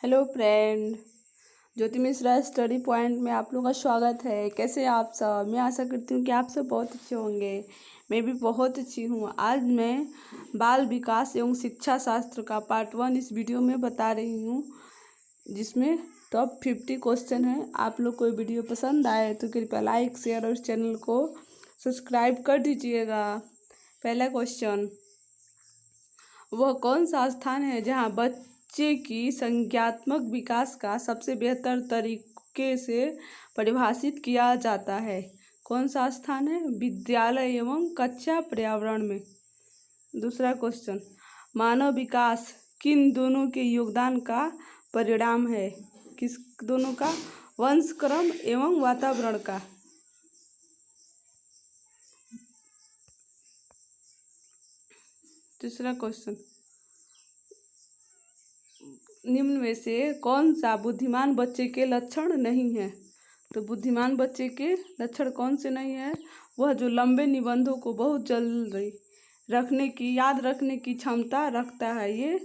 Hello friend. Jyoti Mishra study point में आप लोगों का स्वागत है। कैसे हैं आप सब? मैं आशा करती हूँ कि आप सब बहुत अच्छे होंगे। मैं भी बहुत अच्छी हूँ। आज मैं बाल विकास एवं शिक्षा शास्त्र का पार्ट 1 इस वीडियो में बता रही हूँ, जिसमें टॉप 50 क्वेश्चन है। आप लोग को वीडियो पसंद आए तो कृपया लाइक शेयर और इस चैनल को सब्सक्राइब कर दीजिएगा। पहला क्वेश्चन, वह कौन सा स्थान है जहाँ बच्चे की संज्ञानात्मक विकास का सबसे बेहतर तरीके से परिभाषित किया जाता है? कौन सा स्थान है? विद्यालय एवं कक्षा पर्यावरण में। दूसरा क्वेश्चन, मानव विकास किन दोनों के योगदान का परिणाम है? किस दोनों का? वंशक्रम एवं वातावरण का। तीसरा क्वेश्चन, निम्न में से कौन सा बुद्धिमान बच्चे के लक्षण नहीं है? तो बुद्धिमान बच्चे के लक्षण कौन से नहीं है? वह जो लंबे निबंधों को बहुत जल्दी याद रखने की क्षमता रखता है, ये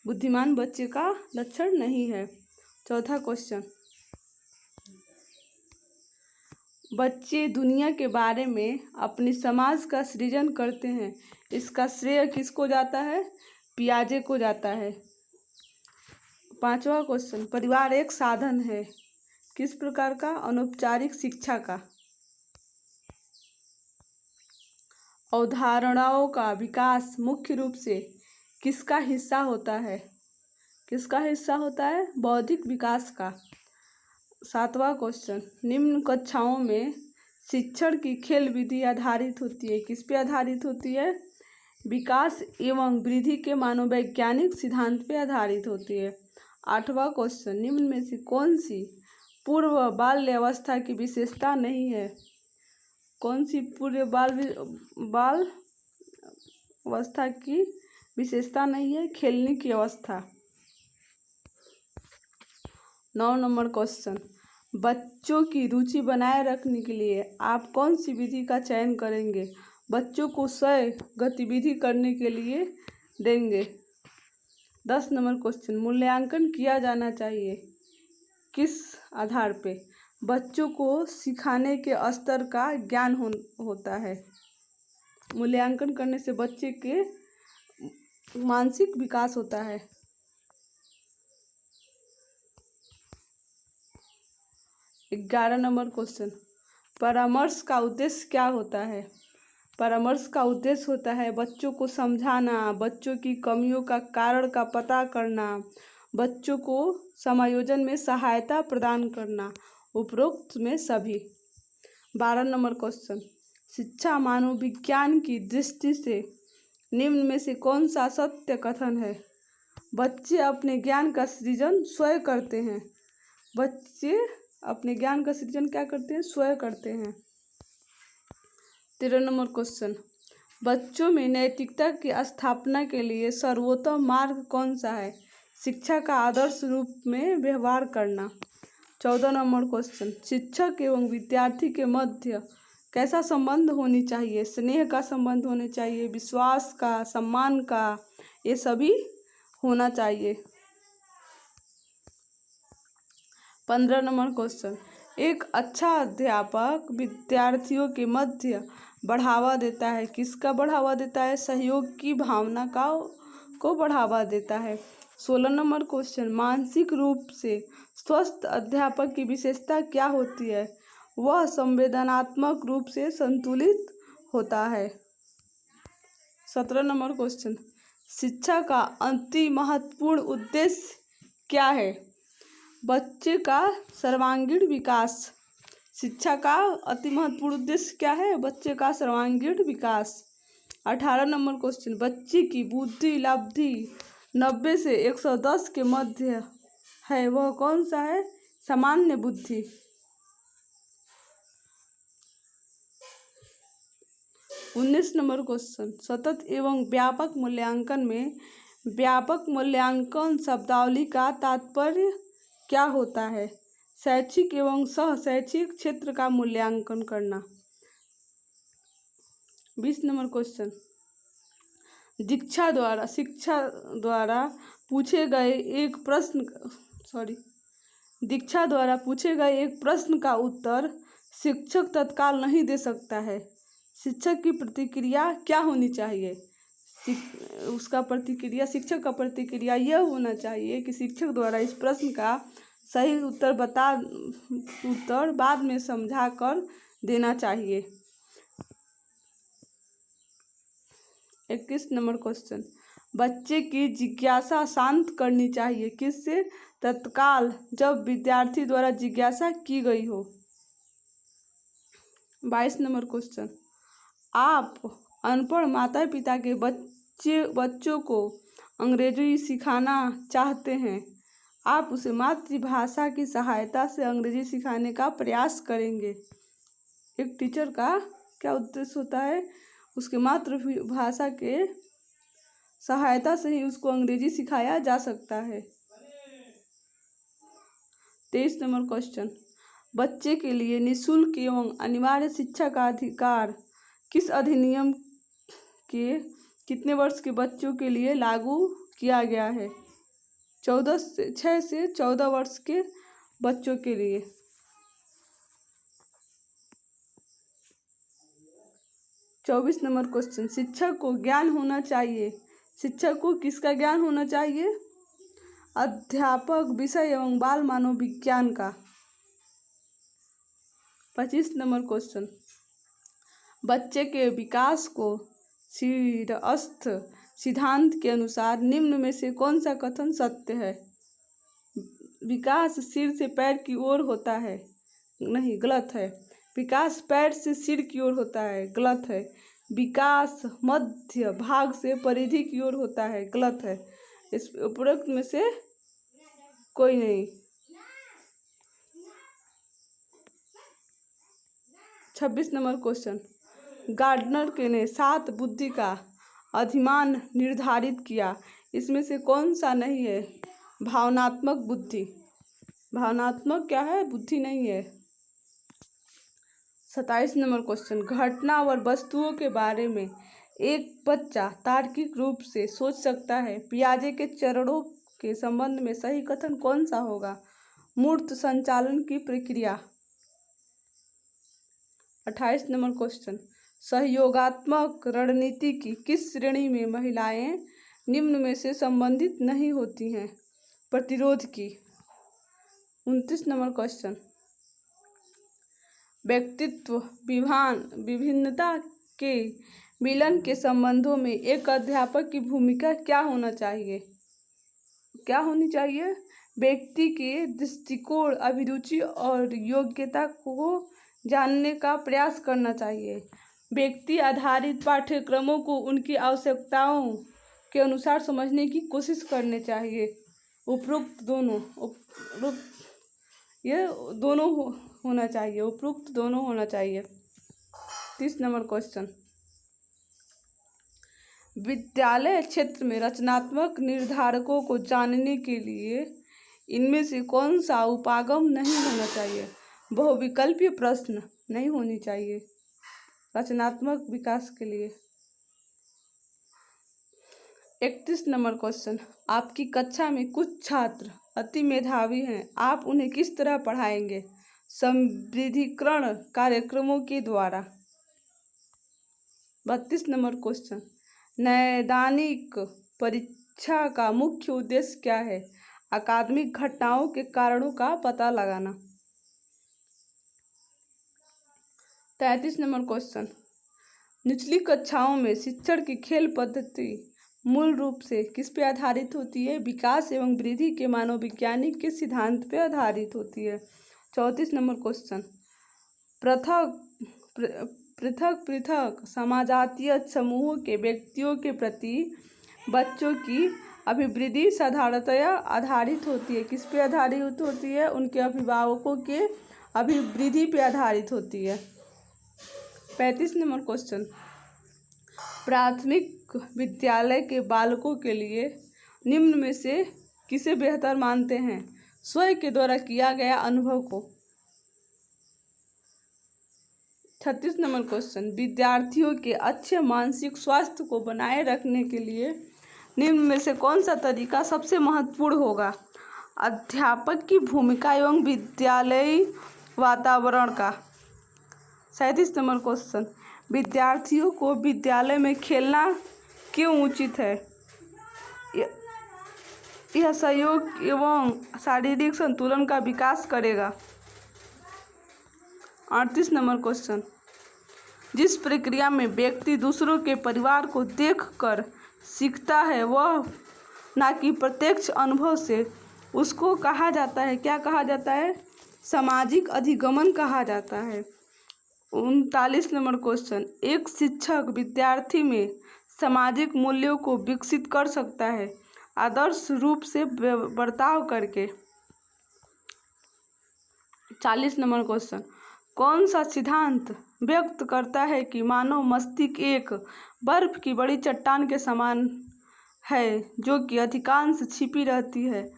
बुद्धिमान बच्चे का लक्षण नहीं है। चौथा क्वेश्चन, बच्चे दुनिया के बारे में अपनी समाज का सृजन करते हैं, इसका श्रेय किसको जाता है? पियाजे को जाता है। पांचवा क्वेश्चन, परिवार एक साधन है किस प्रकार का? अनौपचारिक शिक्षा का। अवधारणाओं का विकास मुख्य रूप से किसका हिस्सा होता है? किसका हिस्सा होता है? बौद्धिक विकास का। सातवां क्वेश्चन, निम्न कक्षाओं में शिक्षण की खेल विधि आधारित होती है, किस पे आधारित होती है? विकास एवं वृद्धि के मनोवैज्ञानिक सिद्धांत पे आधारित होती है। आठवां क्वेश्चन, निम्न में से कौन सी पूर्व बाल्यावस्था की विशेषता नहीं है? कौन सी पूर्व बाल अवस्था की विशेषता नहीं है? खेलने की अवस्था। 9 नंबर क्वेश्चन, बच्चों की रुचि बनाए रखने के लिए आप कौन सी विधि का चयन करेंगे? बच्चों को स्वयं गतिविधि करने के लिए देंगे। 10 नंबर क्वेश्चन, मूल्यांकन किया जाना चाहिए किस आधार पे? बच्चों को सिखाने के स्तर का ज्ञान होता है। मूल्यांकन करने से बच्चे के मानसिक विकास होता है। 11 नंबर क्वेश्चन, परामर्श का उद्देश्य क्या होता है? परामर्श का उद्देश्य होता है बच्चों को समझाना, बच्चों की कमियों का कारण का पता करना, बच्चों को समायोजन में सहायता प्रदान करना। उपरोक्त में सभी। 12 नंबर क्वेश्चन, शिक्षा मानव विज्ञान की दृष्टि से निम्न में से कौन सा सत्य कथन है? बच्चे अपने ज्ञान का सृजन स्वयं करते हैं। बच्चे अपने ज्ञान का सृजन क्या करते हैं? स्वयं करते हैं। 13 नंबर क्वेश्चन, बच्चों में नैतिकता की स्थापना के लिए सर्वोत्तम मार्ग कौन सा है? शिक्षा का आदर्श रूप में व्यवहार करना। 14 नंबर क्वेश्चन, शिक्षक एवं विद्यार्थी के मध्य कैसा संबंध होनी चाहिए? स्नेह का संबंध होना चाहिए, विश्वास का, सम्मान का, ये सभी होना चाहिए। 15 नंबर क्वेश्चन, एक अच्छा अध्यापक विद्यार्थियों के मध्य बढ़ावा देता है, किसका बढ़ावा देता है? सहयोग की भावना को बढ़ावा देता है। 16 नंबर क्वेश्चन, मानसिक रूप से स्वस्थ अध्यापक की विशेषता क्या होती है? वह संवेदनात्मक रूप से संतुलित होता है। 17 नंबर क्वेश्चन, शिक्षा का अति महत्वपूर्ण उद्देश्य क्या है? बच्चे का सर्वांगीण विकास। शिक्षा का अति महत्वपूर्ण उद्देश्य क्या है? बच्चे का सर्वांगीण विकास। 18 नंबर क्वेश्चन, बच्चे की बुद्धि लब्धि 90 से 110 के मध्य है, वह कौन सा है? सामान्य बुद्धि। 19 नंबर क्वेश्चन, सतत एवं व्यापक मूल्यांकन में व्यापक मूल्यांकन शब्दावली का तात्पर्य क्या होता है? शैक्षिक एवं सह शैक्षिक क्षेत्र का मूल्यांकन करना। 20 नंबर क्वेश्चन, शिक्षा द्वारा पूछे गए एक प्रश्न दीक्षा द्वारा पूछे गए एक प्रश्न का उत्तर शिक्षक तत्काल नहीं दे सकता है। शिक्षक की प्रतिक्रिया क्या होनी चाहिए? शिक्षक का प्रतिक्रिया यह होना चाहिए कि शिक्षक द्वारा इस प्रश्न का सही उत्तर बाद में समझा कर देना चाहिए। 21 नंबर क्वेश्चन, बच्चे की जिज्ञासा शांत करनी चाहिए किससे? तत्काल, जब विद्यार्थी द्वारा जिज्ञासा की गई हो। 22 नंबर क्वेश्चन, आप अनपढ़ माता पिता के बच्चों को अंग्रेजी सिखाना चाहते हैं। आप उसे मातृभाषा की सहायता से अंग्रेजी सिखाने का प्रयास करेंगे। एक टीचर का क्या उद्देश्य होता है? उसके मातृभाषा के सहायता से ही उसको अंग्रेजी सिखाया जा सकता है। 23 नंबर क्वेश्चन, बच्चे के लिए निःशुल्क एवं अनिवार्य शिक्षा का अधिकार किस अधिनियम के कितने वर्ष के बच्चों के लिए लागू किया गया है? 6 से 14 वर्ष के बच्चों के लिए। 24 नंबर क्वेश्चन, शिक्षक को ज्ञान होना चाहिए। शिक्षक को किसका ज्ञान होना चाहिए? अध्यापक विषय एवं बाल मानव विज्ञान का। 25 नंबर क्वेश्चन, बच्चे के विकास को शीर्षस्थ सिद्धांत के अनुसार निम्न में से कौन सा कथन सत्य है? विकास सिर से पैर की ओर होता है। नहीं, गलत है। विकास पैर से सिर की ओर होता है। गलत है। विकास मध्य भाग से परिधि की ओर होता है। गलत है। इस उपरोक्त में से कोई नहीं। 26 नंबर क्वेश्चन, गार्डनर के ने 7 बुद्धि का अधिमान निर्धारित किया, इसमें से कौन सा नहीं है? भावनात्मक बुद्धि। भावनात्मक क्या है? बुद्धि नहीं है। 27 नंबर क्वेश्चन, घटना और वस्तुओं के बारे में एक बच्चा तार्किक रूप से सोच सकता है। पियाजे के चरणों के संबंध में सही कथन कौन सा होगा? मूर्त संचालन की प्रक्रिया। 28 नंबर क्वेश्चन, सहयोगात्मक रणनीति की किस श्रेणी में महिलाएं निम्न में से संबंधित नहीं होती हैं? प्रतिरोध की। 29 नंबर क्वेश्चन, व्यक्तित्व विभिन्नता के मिलन के संबंधों में एक अध्यापक की भूमिका क्या होनी चाहिए? व्यक्ति के दृष्टिकोण, अभिरुचि और योग्यता को जानने का प्रयास करना चाहिए। व्यक्ति आधारित पाठ्यक्रमों को उनकी आवश्यकताओं के अनुसार समझने की कोशिश करनी चाहिए। उपरोक्त दोनों होना चाहिए। उपरोक्त दोनों होना चाहिए। 30 नंबर क्वेश्चन, विद्यालय क्षेत्र में रचनात्मक निर्धारकों को जानने के लिए इनमें से कौन सा उपागम नहीं होना चाहिए? बहुविकल्पीय प्रश्न नहीं होनी चाहिए रचनात्मक विकास के लिए। 31 नंबर क्वेश्चन, आपकी कक्षा में कुछ छात्र अति मेधावी हैं, आप उन्हें किस तरह पढ़ाएंगे? संविधिकरण कार्यक्रमों के द्वारा। 32 नंबर क्वेश्चन, नैदानिक परीक्षा का मुख्य उद्देश्य क्या है? अकादमिक घटनाओं के कारणों का पता लगाना। 33 नंबर क्वेश्चन, निचली कक्षाओं में शिक्षण की खेल पद्धति मूल रूप से किस पे आधारित होती है? विकास एवं वृद्धि के मानव वैज्ञानिक के सिद्धांत पे आधारित होती है। 34 नंबर क्वेश्चन, पृथक समाजातीय समूहों के व्यक्तियों के प्रति बच्चों की अभिवृद्धि साधारणतया आधारित होती है। किस पे आधारित होती है? उनके अभिभावकों के अभिवृद्धि पे आधारित होती है। 35 नंबर क्वेश्चन, प्राथमिक विद्यालय के बालकों के लिए निम्न में से किसे बेहतर मानते हैं? स्वयं के द्वारा किया गया अनुभव को। 36 नंबर क्वेश्चन, विद्यार्थियों के अच्छे मानसिक स्वास्थ्य को बनाए रखने के लिए निम्न में से कौन सा तरीका सबसे महत्वपूर्ण होगा? अध्यापक की भूमिका एवं विद्यालयी वातावरण का। 37 नंबर क्वेश्चन, विद्यार्थियों को विद्यालय में खेलना क्यों उचित है? यह सहयोग एवं शारीरिक संतुलन का विकास करेगा। 38 नंबर क्वेश्चन, जिस प्रक्रिया में व्यक्ति दूसरों के परिवार को देखकर सीखता है वह ना कि प्रत्यक्ष अनुभव से, उसको कहा जाता है, क्या कहा जाता है? सामाजिक अधिगमन कहा जाता है। 39 नंबर क्वेश्चन, एक शिक्षक विद्यार्थी में सामाजिक मूल्यों को विकसित कर सकता है आदर्श रूप से बर्ताव करके। 40 नंबर क्वेश्चन, कौन सा सिद्धांत व्यक्त करता है कि मानव मस्तिष्क एक बर्फ की बड़ी चट्टान के समान है जो कि अधिकांश छिपी रहती है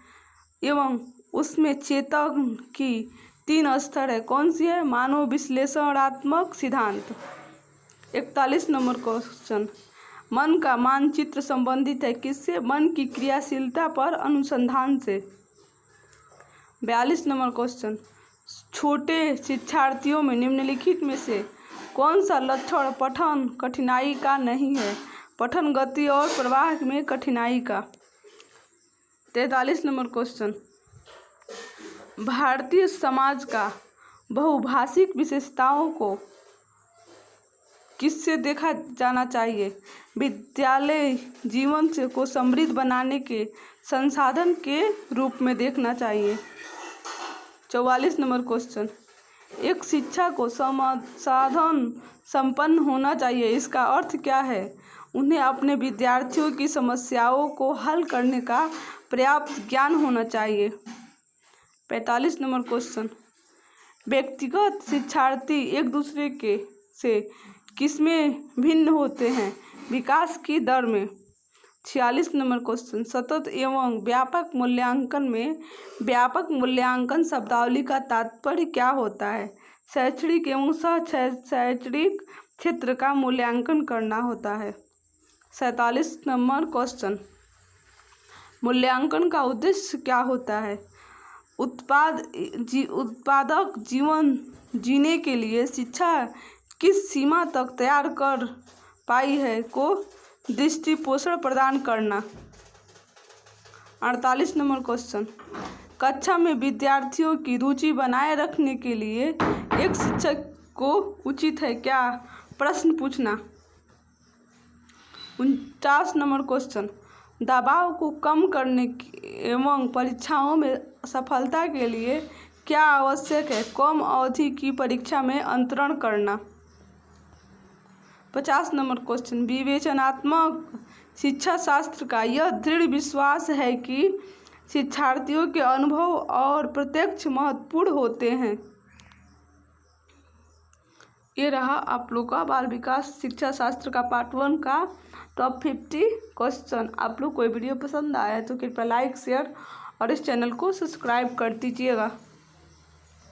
एवं उसमें चेतन की 3 स्तर है? कौन सी है? मानव विश्लेषणात्मक सिद्धांत। 41 नंबर क्वेश्चन, मन का मानचित्र संबंधित है किससे? मन की क्रियाशीलता पर अनुसंधान से। 42 नंबर क्वेश्चन, छोटे शिक्षार्थियों में निम्नलिखित में से कौन सा लक्षण पठन कठिनाई का नहीं है? पठन गति और प्रवाह में कठिनाई का। 43 नंबर क्वेश्चन, भारतीय समाज का बहुभाषिक विशेषताओं को किससे देखा जाना चाहिए? विद्यालय जीवन से को समृद्ध बनाने के संसाधन के रूप में देखना चाहिए। 44 नंबर क्वेश्चन, एक शिक्षा को संसाधन संपन्न होना चाहिए, इसका अर्थ क्या है? उन्हें अपने विद्यार्थियों की समस्याओं को हल करने का पर्याप्त ज्ञान होना चाहिए। 45 नंबर क्वेश्चन, व्यक्तिगत शिक्षार्थी एक दूसरे के से किसमें भिन्न होते हैं? विकास की दर में। 46 नंबर क्वेश्चन, सतत एवं व्यापक मूल्यांकन में व्यापक मूल्यांकन शब्दावली का तात्पर्य क्या होता है? शैक्षणिक एवं शैक्षणिक क्षेत्र का मूल्यांकन करना होता है। 47 नंबर क्वेश्चन, मूल्यांकन का उद्देश्य क्या होता है? उत्पादक जीवन जीने के लिए शिक्षा किस सीमा तक तैयार कर पाई है को दृष्टिपोषण प्रदान करना। 48 नंबर क्वेश्चन, कक्षा में विद्यार्थियों की रुचि बनाए रखने के लिए एक शिक्षक को उचित है क्या? प्रश्न पूछना। 49 नंबर क्वेश्चन, दबाव को कम करने एवं परीक्षाओं में सफलता के लिए क्या आवश्यक है? कम अवधि की परीक्षा में अंतरण करना। 50 नंबर क्वेश्चन, विवेचनात्मक शिक्षा शास्त्र का यह दृढ़ विश्वास है कि शिक्षार्थियों के अनुभव और प्रत्यक्ष महत्वपूर्ण होते हैं। ये रहा आप लोग का बाल विकास शिक्षा शास्त्र का पार्ट 1 का टॉप 50 क्वेश्चन। आप लोग कोई वीडियो पसंद आया तो कृपया लाइक शेयर और इस चैनल को सब्सक्राइब कर दीजिएगा।